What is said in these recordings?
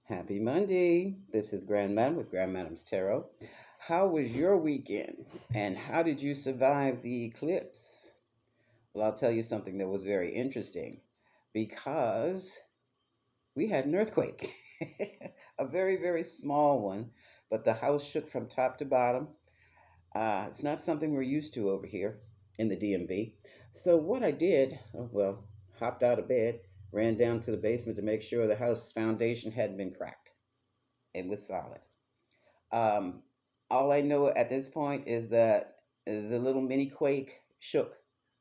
Happy Monday. This is Grandma with Grandmadam's Tarot. How was your weekend and how did you survive the eclipse? Well, I'll tell you something that was very interesting because we had an earthquake. A very, very small one, but the house shook from top to bottom. It's not something we're used to over here in the DMV. So, what I did, hopped out of bed, ran down to the basement to make sure the house's foundation hadn't been cracked. It was solid. Um, all I know at this point is that the little mini quake shook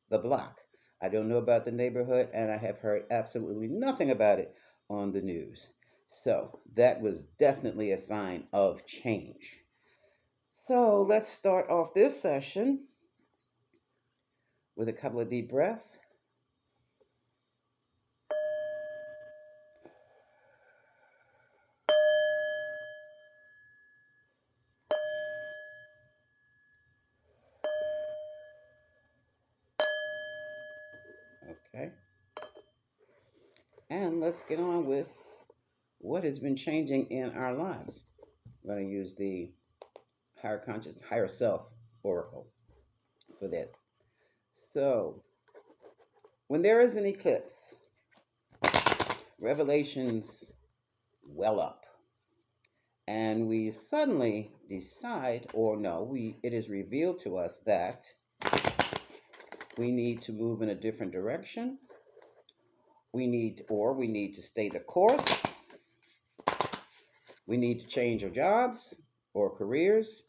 the block. I don't know about the neighborhood, and I have heard absolutely nothing about it on the news. So that was definitely a sign of change. So let's start off this session with a couple of deep breaths. Okay. And let's get on with what has been changing in our lives. I'm going to use the higher conscious, higher self oracle for this. So, when there is an eclipse, revelations well up, and we suddenly decide, or no, it is revealed to us that we need to move in a different direction. We need to stay the course. We need to change our jobs or careers.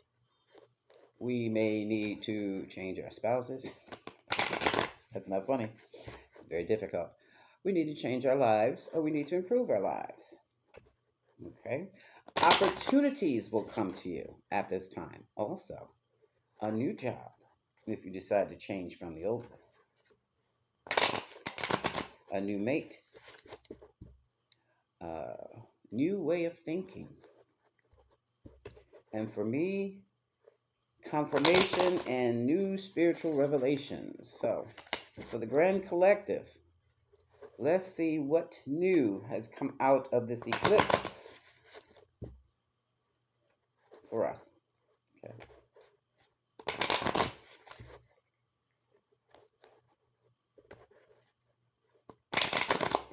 We may need to change our spouses. That's not funny. It's very difficult. We need to change our lives or we need to improve our lives. Okay? Opportunities will come to you at this time. Also, a new job if you decide to change from the old one, a new mate, a new way of thinking. And for me, confirmation and new spiritual revelations. So, for the Grand Collective, let's see what new has come out of this eclipse for us. Okay.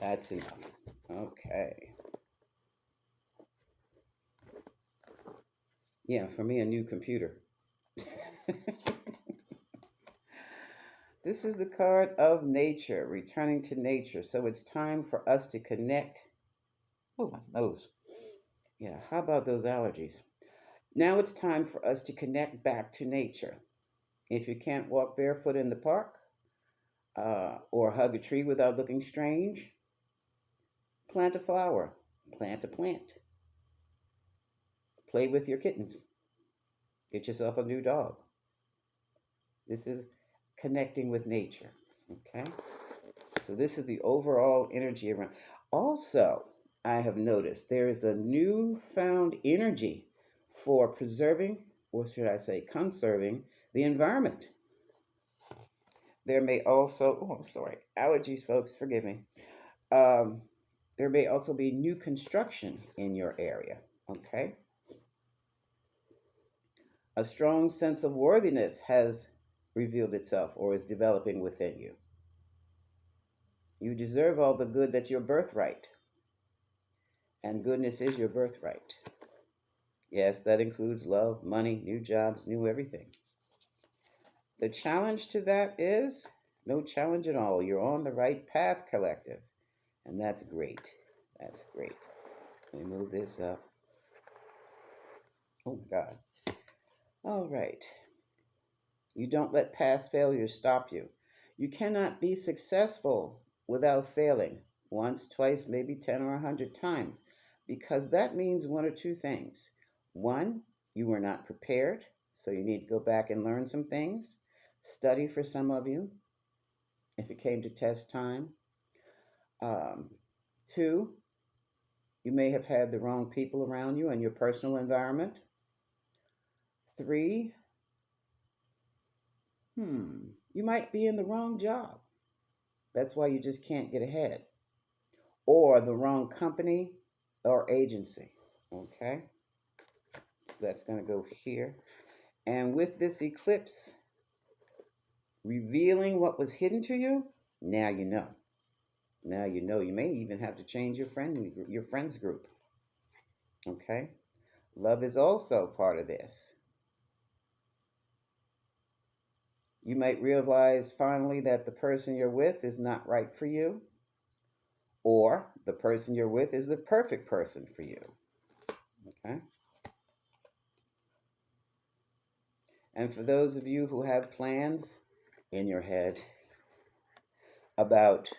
That's enough. Okay. Yeah, for me, a new computer. This is the card of nature, returning to nature. So it's time for us to connect. Oh, my nose. Yeah, how about those allergies? Now it's time for us to connect back to nature. If you can't walk barefoot in the park or hug a tree without looking strange, plant a flower, plant a plant, play with your kittens, get yourself a new dog. This is connecting with nature. Okay? So, this is the overall energy around. Also, I have noticed there is a newfound energy for preserving, or should I say, conserving the environment. There may also, oh, I'm sorry, allergies, folks, forgive me. Um, there may also be new construction in your area. Okay? A strong sense of worthiness has revealed itself or is developing within you. You deserve all the good that's your birthright, and goodness is your birthright. Yes, that includes love, money, new jobs, new everything. The challenge to that is no challenge at all. You're on the right path, collective, and that's great. That's great. Let me move this up. Oh my God. All right. You don't let past failures stop you. You cannot be successful without failing once, twice, maybe 10 or 100 times, because that means one or two things. One, you were not prepared, so you need to go back and learn some things. Study for some of you if it came to test time. Um, Two, you may have had the wrong people around you in your personal environment. Three, you might be in the wrong job. That's why you just can't get ahead. Or the wrong company, or agency. Okay, so that's going to go here. And with this eclipse revealing what was hidden to you, now you know. Now you know. You may even have to change your friends group. Okay, love is also part of this. You might realize finally that the person you're with is not right for you, or the person you're with is the perfect person for you. Okay. And for those of you who have plans in your head about,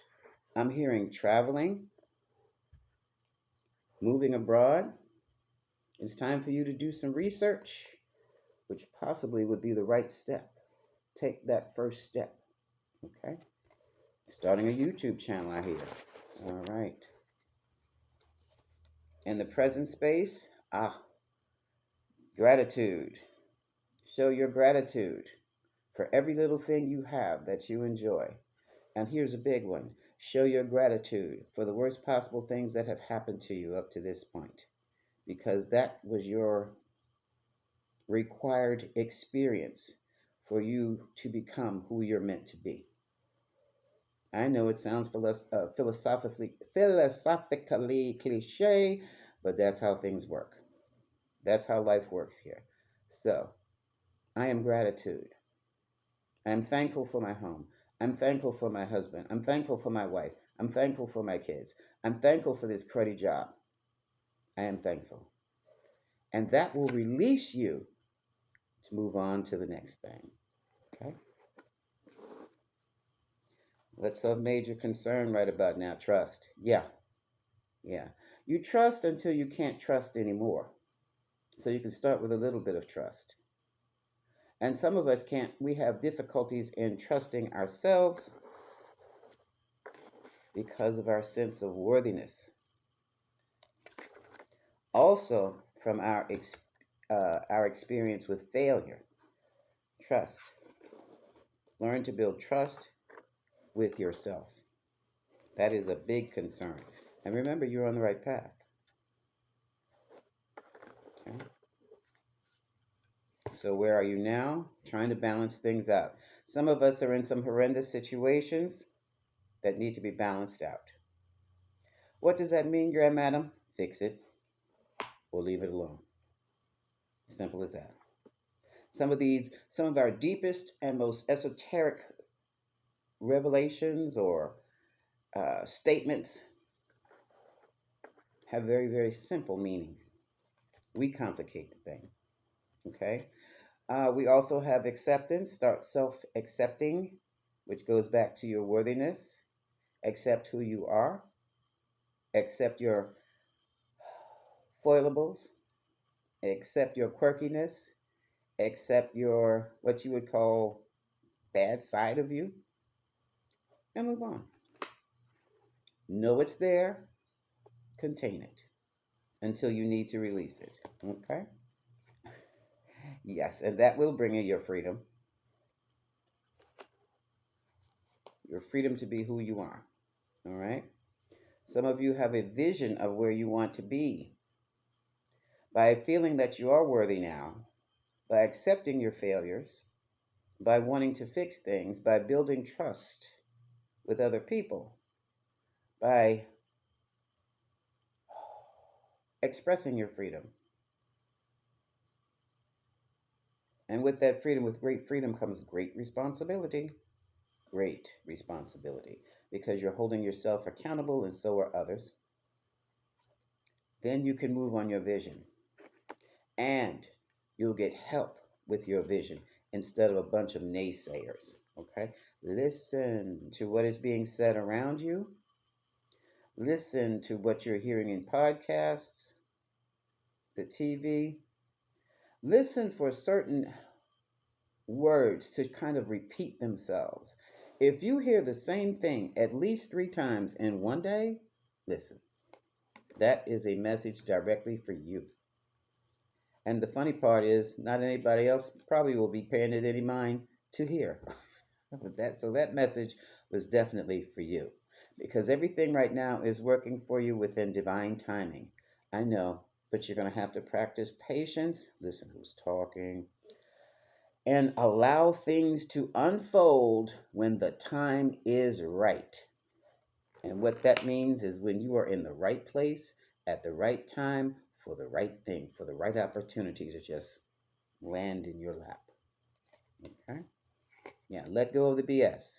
I'm hearing traveling, moving abroad, it's time for you to do some research, which possibly would be the right step. Take that first step. Okay. Starting a YouTube channel, I hear. All right. In the present space, gratitude. Show your gratitude for every little thing you have that you enjoy. And here's a big one: show your gratitude for the worst possible things that have happened to you up to this point, because that was your required experience for you to become who you're meant to be. I know it sounds philosophically cliche, but that's how things work. That's how life works here. So, I am gratitude. I am thankful for my home. I'm thankful for my husband. I'm thankful for my wife. I'm thankful for my kids. I'm thankful for this cruddy job. I am thankful. And that will release you to move on to the next thing. Okay? What's of major concern right about now? Trust. Yeah, yeah. You trust until you can't trust anymore. So you can start with a little bit of trust. And some of us can't, we have difficulties in trusting ourselves because of our sense of worthiness. Also, from our experience with failure. Trust. Learn to build trust with yourself. That is a big concern. And remember, you're on the right path. Okay? So, where are you now? Trying to balance things out. Some of us are in some horrendous situations that need to be balanced out. What does that mean, Grand Madam? Fix it or leave it alone. Simple as that. Some of our deepest and most esoteric revelations or statements have very, very simple meaning. We complicate the thing. Okay. We also have acceptance. Start self accepting, which goes back to your worthiness. Accept who you are. Accept your foilables. Accept your quirkiness. Accept your, what you would call, bad side of you. And move on. Know it's there. Contain it until you need to release it. Okay? Yes, and that will bring you your freedom. Your freedom to be who you are. All right? Some of you have a vision of where you want to be. By feeling that you are worthy now, by accepting your failures, by wanting to fix things, by building trust with other people, by expressing your freedom. And with that freedom, with great freedom comes great responsibility. Great responsibility. Because you're holding yourself accountable and so are others. Then you can move on your vision. And you'll get help with your vision instead of a bunch of naysayers. Okay? Listen to what is being said around you. Listen to what you're hearing in podcasts, the TV. Listen for certain words to kind of repeat themselves. If you hear the same thing at least 3 times in one day, listen. That is a message directly for you. And the funny part is, not anybody else probably will be paying it any mind to hear. So that message was definitely for you. Because everything right now is working for you within divine timing. I know, but you're going to have to practice patience. Listen who's talking. And allow things to unfold when the time is right. And what that means is when you are in the right place at the right time for the right thing, for the right opportunity to just land in your lap. Okay? Yeah, let go of the BS.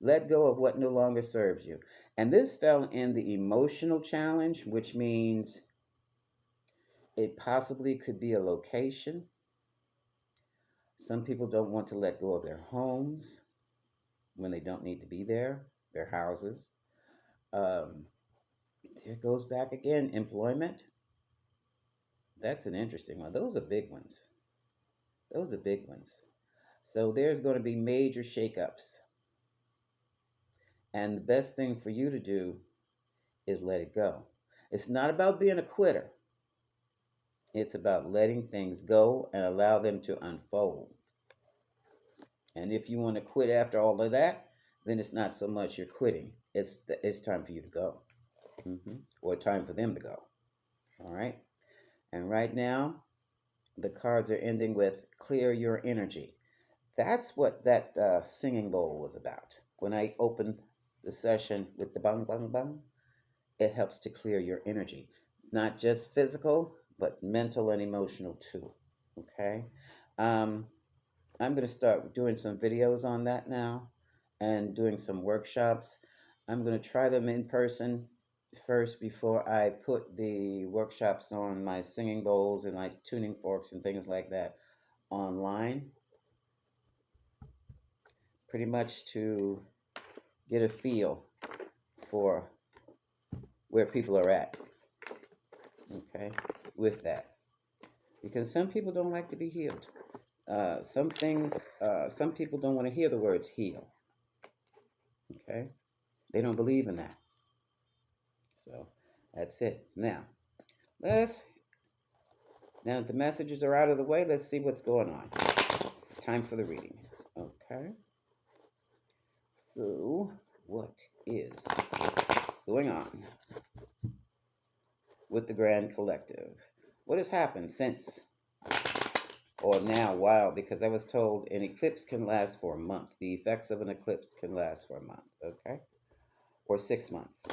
Let go of what no longer serves you. And this fell in the emotional challenge, which means it possibly could be a location. Some people don't want to let go of their homes when they don't need to be there, their houses. Um, there goes back again employment. That's an interesting one. Those are big ones. Those are big ones. So there's going to be major shakeups. And the best thing for you to do is let it go. It's not about being a quitter, it's about letting things go and allow them to unfold. And if you want to quit after all of that, then it's not so much you're quitting, it's time for you to go. Or time for them to go. All right. And right now, the cards are ending with clear your energy. That's what that singing bowl was about. When I opened the session with the bang, bang, bang, it helps to clear your energy. Not just physical, but mental and emotional too. Okay? Um, I'm going to start doing some videos on that now and doing some workshops. I'm going to try them in person first before I put the workshops on my singing bowls and my tuning forks and things like that online, pretty much to get a feel for where people are at, okay, with that. Because some people don't like to be healed. Some things, some people don't want to hear the words heal, okay? They don't believe in that. So that's it. Let's, now that the messages are out of the way, let's see what's going on. Time for the reading, okay? So, what is going on with the Grand Collective? What has happened since, or now, wow, because I was told an eclipse can last for a month. The effects of an eclipse can last for a month, okay? Or 6 months.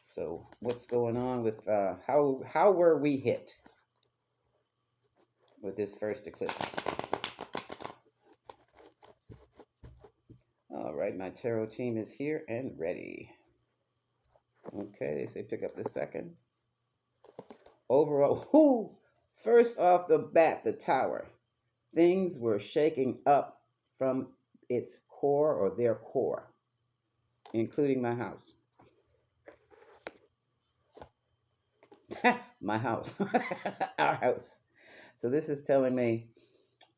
So, what's going on with how were we hit with this first eclipse? All right, my tarot team is here and ready. Okay, they say pick up the second. Overall, first off the bat, the tower. Things were shaking up from its core or their core, including my house. My house, our house. So this is telling me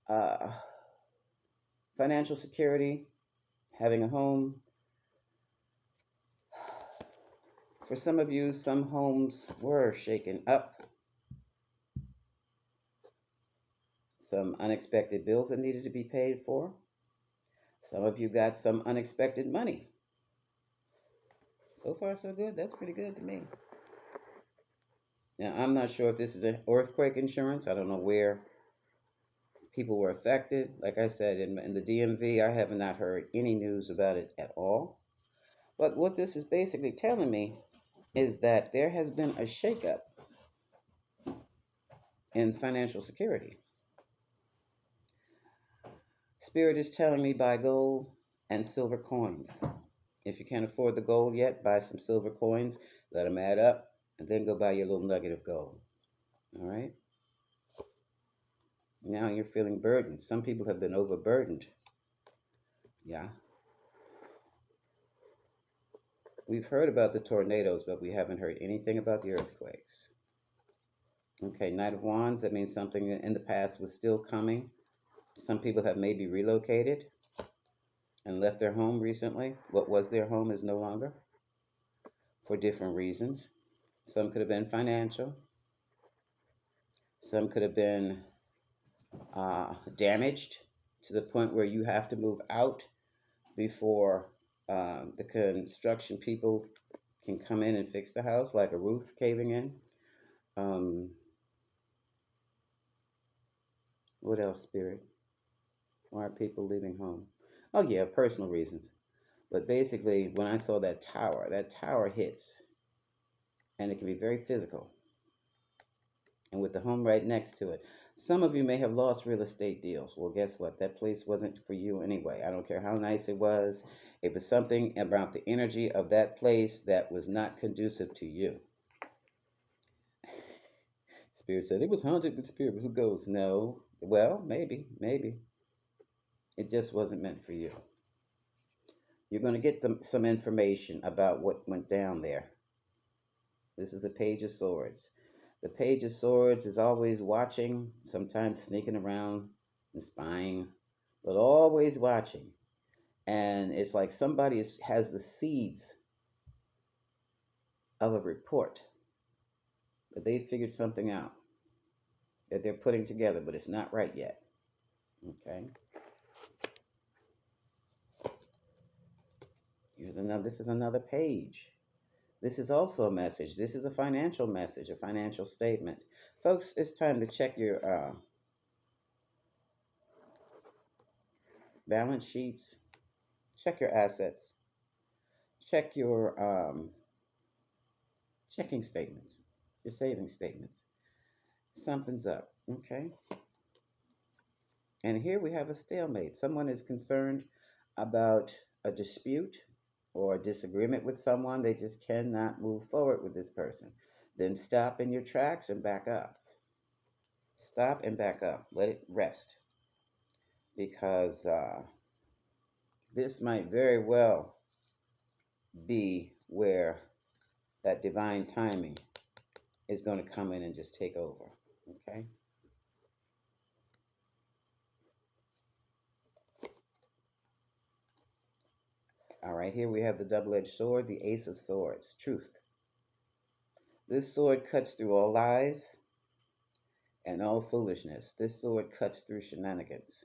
uh, financial security, having a home. For some of you, some homes were shaken up. Some unexpected bills that needed to be paid for. Some of you got some unexpected money. So far, so good. That's pretty good to me. Now, I'm not sure if this is an earthquake insurance. I don't know where people were affected. Like I said, in the DMV, I have not heard any news about it at all. But what this is basically telling me is that there has been a shakeup in financial security. Spirit is telling me buy gold and silver coins. If you can't afford the gold yet, buy some silver coins, let them add up, and then go buy your little nugget of gold. All right? Now you're feeling burdened. Some people have been overburdened. Yeah. We've heard about the tornadoes, but we haven't heard anything about the earthquakes. Okay, Knight of Wands, that means something in the past was still coming. Some people have maybe relocated and left their home recently. What was their home is no longer for different reasons. Some could have been financial. Some could have been damaged to the point where you have to move out before the construction people can come in and fix the house, like a roof caving in. Um, what else, Spirit? Why are people leaving home? Oh, yeah, personal reasons. But basically, when I saw that tower hits, and it can be very physical, and with the home right next to it. Some of you may have lost real estate deals. Well, guess what? That place wasn't for you anyway. I don't care how nice it was. It was something about the energy of that place that was not conducive to you. Spirit said it was haunted with spirits. Who goes? No. Well, maybe. It just wasn't meant for you. You're going to get some information about what went down there. This is the Page of Swords. The Page of Swords is always watching, sometimes sneaking around and spying, but always watching. And it's like has the seeds of a report that they figured something out that they're putting together, but it's not right yet. Okay. Here's another. This is another page. This is also a message. This is a financial message, a financial statement. Folks, it's time to check your balance sheets, check your assets, check your checking statements, your saving statements. Something's up, okay? And here we have a stalemate. Someone is concerned about a dispute or a disagreement with someone. They just cannot move forward with this person. Then stop in your tracks and back up. Stop and back up. Let it rest. Because this might very well be where that divine timing is going to come in and just take over. Okay? All right, here we have the double edged sword, the Ace of Swords, truth. This sword cuts through all lies and all foolishness. This sword cuts through shenanigans.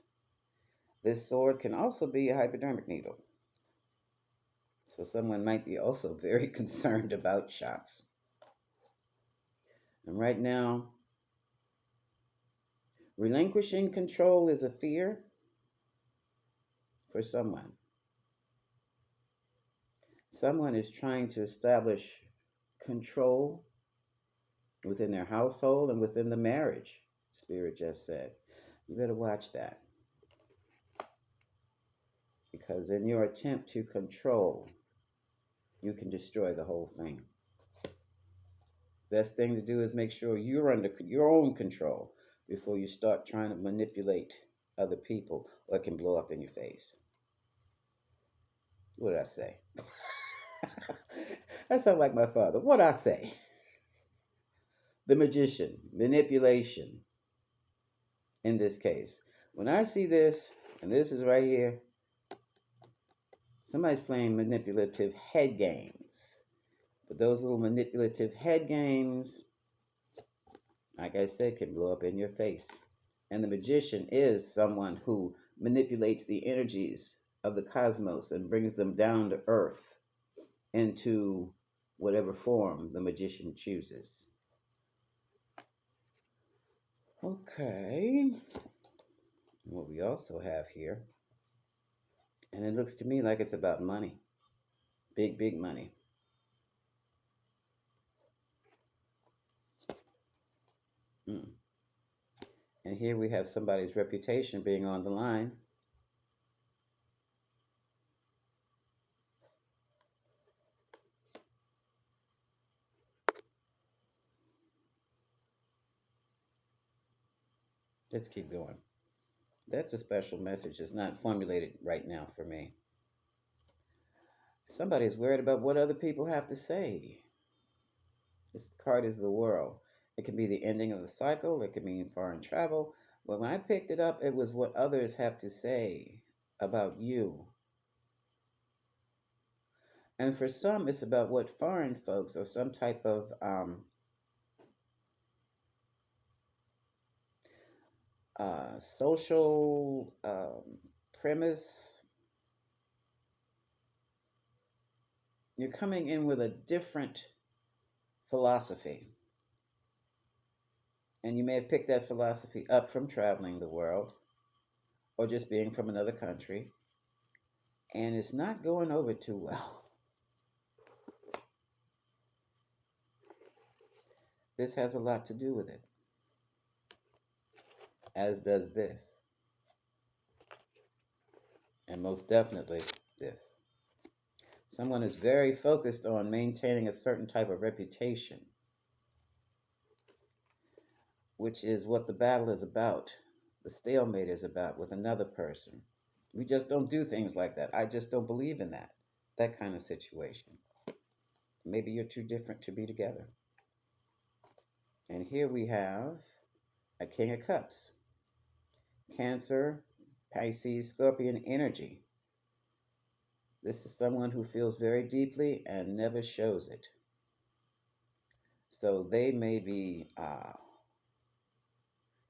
This sword can also be a hypodermic needle. So someone might be also very concerned about shots. And right now, relinquishing control is a fear for someone. Someone is trying to establish control within their household and within the marriage, Spirit just said. You better watch that. Because in your attempt to control, you can destroy the whole thing. Best thing to do is make sure you're under your own control before you start trying to manipulate other people, or it can blow up in your face. What did I say? That sounds like my father. What did I say? The magician, manipulation in this case. When I see this, and this is right here, somebody's playing manipulative head games. But those little manipulative head games, like I said, can blow up in your face. And the magician is someone who manipulates the energies of the cosmos and brings them down to earth into whatever form the magician chooses. Okay. What we also have here, and it looks to me like it's about money. Big money. Mm. And here we have somebody's reputation being on the line. Let's keep going. That's a special message. It's not formulated right now for me. Somebody's worried about what other people have to say. This card is the world. It can be the ending of the cycle. It can mean foreign travel. But when I picked it up, it was what others have to say about you. And for some, it's about what foreign folks or some type of social premise. You're coming in with a different philosophy. And you may have picked that philosophy up from traveling the world or just being from another country, and it's not going over too well. This has a lot to do with it, as does this, and most definitely this. Someone is very focused on maintaining a certain type of reputation, which is what the battle is about, the stalemate is about with another person. We just don't do things like that. I just don't believe in that. That kind of situation. Maybe you're too different to be together. And here we have a King of Cups, Cancer, Pisces, Scorpion energy. This is someone who feels very deeply and never shows it. So they may be,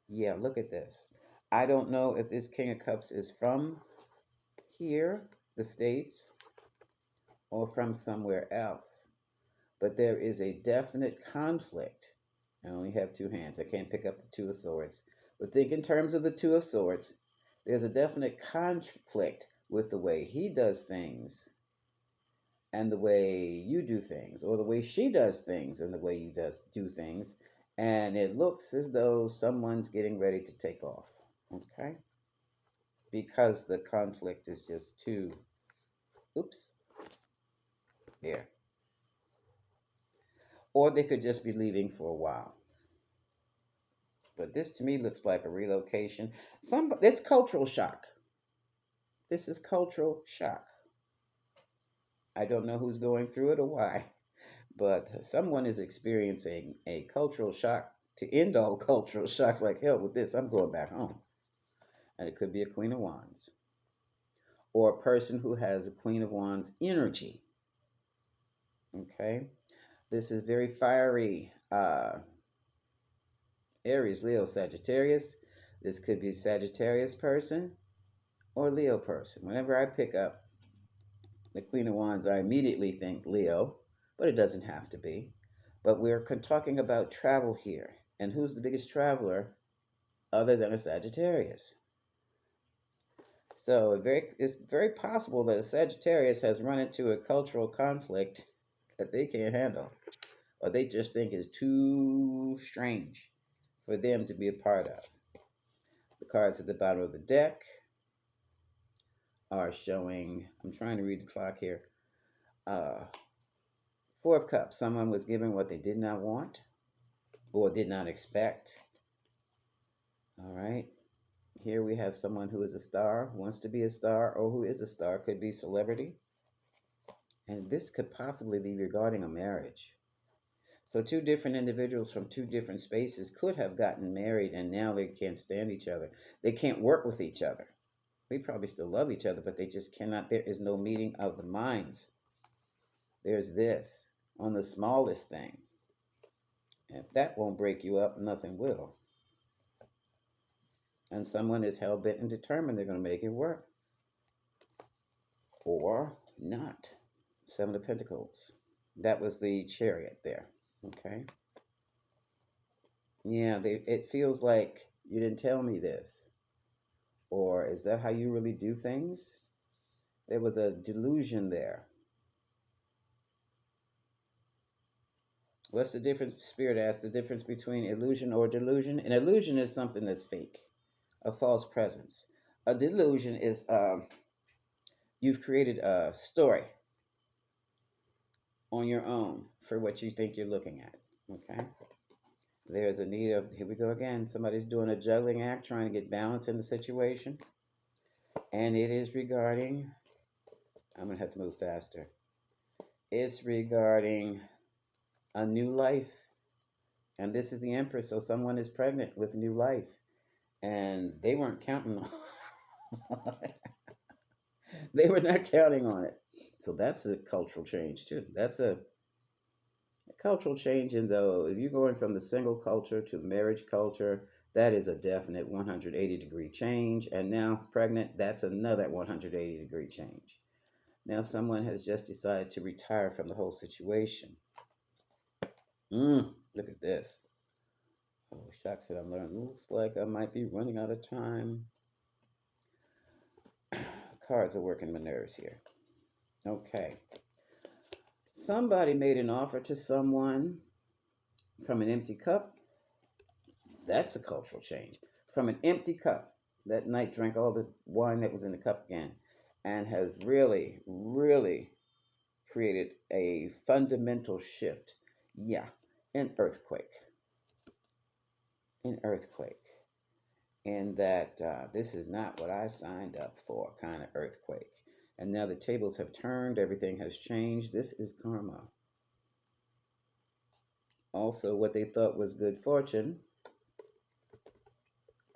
yeah, look at this. I don't know if this King of Cups is from here, the States, or from somewhere else. But there is a definite conflict. I only have two hands. I can't pick up the Two of Swords. But think in terms of the Two of Swords. There's a definite conflict with the way he does things and the way you do things, or the way she does things and the way you do things. And it looks as though someone's getting ready to take off. Okay? Because the conflict is just too, oops, there. Or they could just be leaving for a while. But this to me looks like a relocation. It's cultural shock. This is cultural shock. I don't know who's going through it or why, but someone is experiencing a cultural shock to end all cultural shocks. Like, hell with this, I'm going back home. And it could be a Queen of Wands or a person who has a Queen of Wands energy. Okay, this is very fiery. Aries, Leo, Sagittarius. This could be Sagittarius person or Leo person. Whenever I pick up the Queen of Wands, I immediately think Leo, but it doesn't have to be. But we're talking about travel here. And who's the biggest traveler other than a Sagittarius? So it's very possible that a Sagittarius has run into a cultural conflict that they can't handle, or they just think is too strange for them to be a part of. The cards at the bottom of the deck are showing, I'm trying to read the clock here. Four of Cups, someone was given what they did not want or did not expect. All right. Here we have someone who is a star, wants to be a star, or who is a star, could be celebrity. And this could possibly be regarding a marriage. So two different individuals from two different spaces could have gotten married and now they can't stand each other. They can't work with each other. They probably still love each other, but they just cannot. There is no meeting of the minds. There's this on the smallest thing. If that won't break you up, nothing will. And someone is hell bent and determined they're going to make it work. Or not. Seven of Pentacles. That was the Chariot there. Okay. Yeah, it feels like you didn't tell me this. Or is that how you really do things? There was a delusion there. What's the difference? Spirit asked the difference between illusion or delusion. An illusion is something that's fake, a false presence. A delusion is you've created a story on your own for what you think you're looking at. Okay. There's a need of, here we go again. Somebody's doing a juggling act, trying to get balance in the situation. And it is regarding, I'm going to have to move faster. It's regarding a new life. And this is the Empress. So someone is pregnant with new life. And they weren't counting on it. They were not counting on it. So that's a cultural change too. That's a cultural change. And though if you're going from the single culture to the marriage culture, that is a definite 180-degree change. And now pregnant, that's another 180-degree change. Now someone has just decided to retire from the whole situation. Look at this. Oh, Facts that I'm learning. Looks like I might be running out of time. Cards are working my nerves here. Okay. Somebody made an offer to someone from an empty cup. That's a cultural change. From an empty cup. That night drank all the wine that was in the cup again and has really, really created a fundamental shift. Yeah, an earthquake. An earthquake. In that this is not what I signed up for kind of earthquake. And now the tables have turned, everything has changed. This is karma. Also, what they thought was good fortune,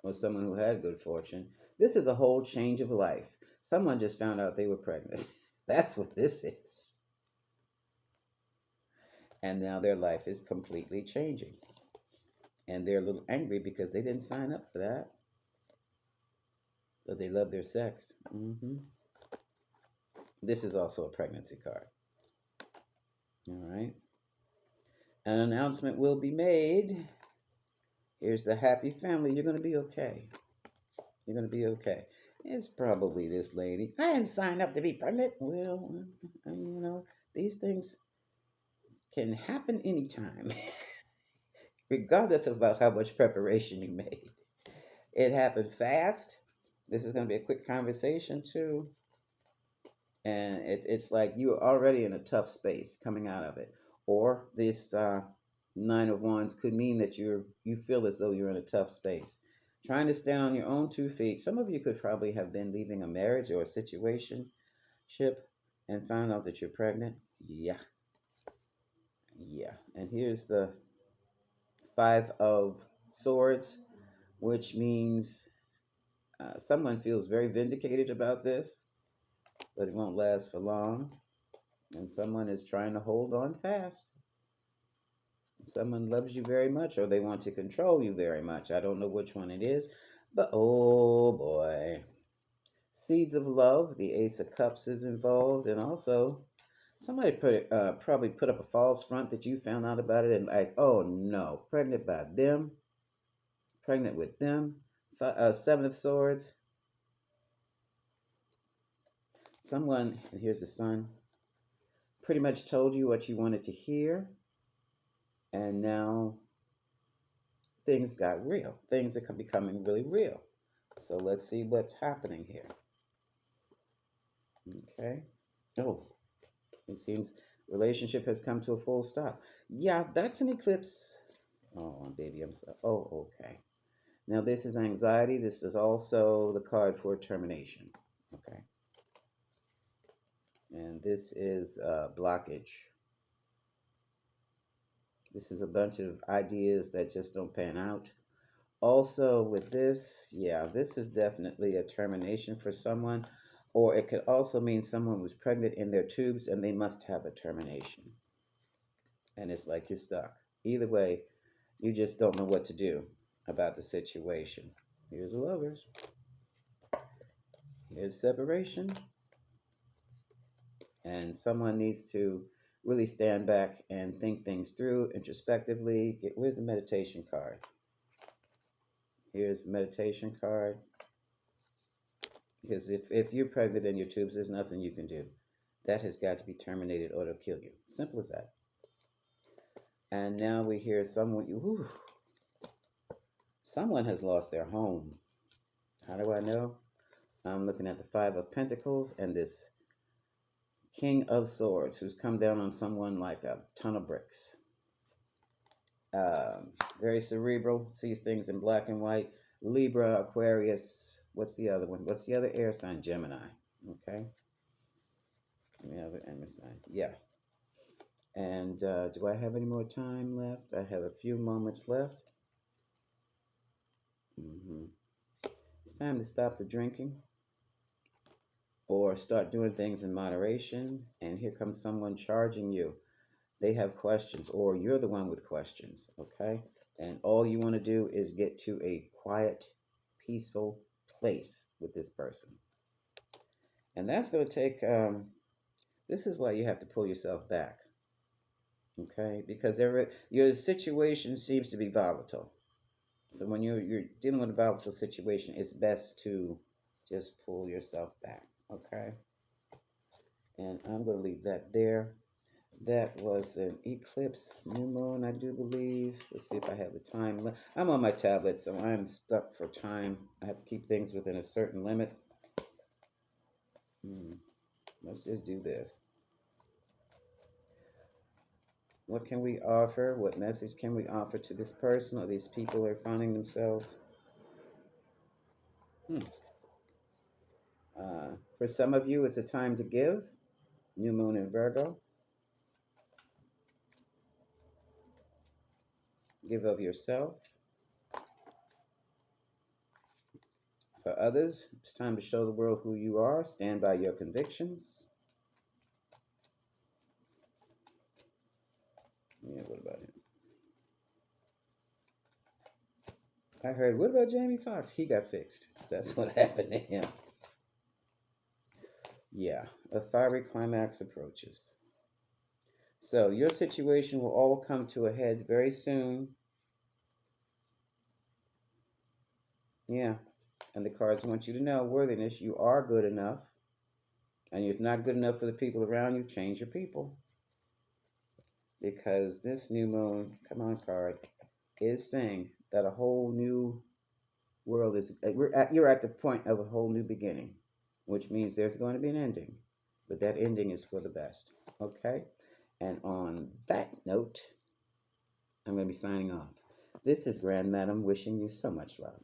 or someone who had good fortune, this is a whole change of life. Someone just found out they were pregnant. That's what this is. And now their life is completely changing. And they're a little angry because they didn't sign up for that, but they love their sex. This is also a pregnancy card. All right. An announcement will be made. Here's the happy family. You're going to be okay. You're going to be okay. It's probably this lady. I didn't sign up to be pregnant. Well, these things can happen anytime, regardless of about how much preparation you made. It happened fast. This is going to be a quick conversation, too. And it's like you're already in a tough space coming out of it. Or this Nine of Wands could mean that you feel as though you're in a tough space. Trying to stand on your own 2 feet. Some of you could probably have been leaving a marriage or a situation ship and found out that you're pregnant. Yeah, yeah. And here's the Five of Swords, which means someone feels very vindicated about this, but it won't last for long. And someone is trying to hold on fast. Someone loves you very much, or they want to control you very much. I don't know which one it is, but oh boy. Seeds of love, the Ace of Cups is involved, and also somebody probably put up a false front that you found out about it, and like, oh no, pregnant by them, pregnant with them. Seven of Swords. Someone, and here's the Sun, pretty much told you what you wanted to hear, and now things got real. Things are becoming really real. So let's see what's happening here. Okay. Oh, it seems relationship has come to a full stop. Yeah, that's an eclipse. Oh, baby, I'm so. Oh, okay. Now this is anxiety. This is also the card for termination. Okay. And this is blockage. This is a bunch of ideas that just don't pan out. Also, with this, yeah, this is definitely a termination for someone, or it could also mean someone was pregnant in their tubes and they must have a termination. And it's like you're stuck. Either way, you just don't know what to do about the situation. Here's the Lovers. Here's separation. And someone needs to really stand back and think things through introspectively. Where's the meditation card? Here's the meditation card. Because if you're pregnant in your tubes, there's nothing you can do. That has got to be terminated or it'll kill you. Simple as that. And now we hear someone, whew, someone has lost their home. How do I know? I'm looking at the Five of Pentacles and this King of Swords who's come down on someone like a ton of bricks. Very cerebral, sees things in black and white. Libra, Aquarius. What's the other one? What's the other air sign? Gemini. Okay. Let me have an air sign. Yeah. And do I have any more time left? I have a few moments left. It's time to stop the drinking or start doing things in moderation. And here comes someone charging you. They have questions, or you're the one with questions, okay? And all you want to do is get to a quiet, peaceful place with this person. And that's going to take, this is why you have to pull yourself back, okay? Because your situation seems to be volatile. So when you're dealing with a volatile situation, it's best to just pull yourself back. Okay. And I'm going to leave that there. That was an eclipse, new moon, I do believe. Let's see if I have the time. I'm on my tablet, so I'm stuck for time. I have to keep things within a certain limit. Hmm. Let's just do this. What can we offer? What message can we offer to this person or these people who are finding themselves? Hmm. For some of you, it's a time to give. New moon in Virgo. Give of yourself. For others, it's time to show the world who you are. Stand by your convictions. Yeah, what about him? I heard, what about Jamie Foxx? He got fixed. That's what happened to him. Yeah, a fiery climax approaches. So your situation will all come to a head very soon. Yeah, and the cards want you to know worthiness. You are good enough. And if not good enough for the people around you, change your people. Because this new moon, come on card, is saying that a whole new world is, you're at the point of a whole new beginning, which means there's going to be an ending. But that ending is for the best. Okay? And on that note, I'm going to be signing off. This is Grand Madam wishing you so much love.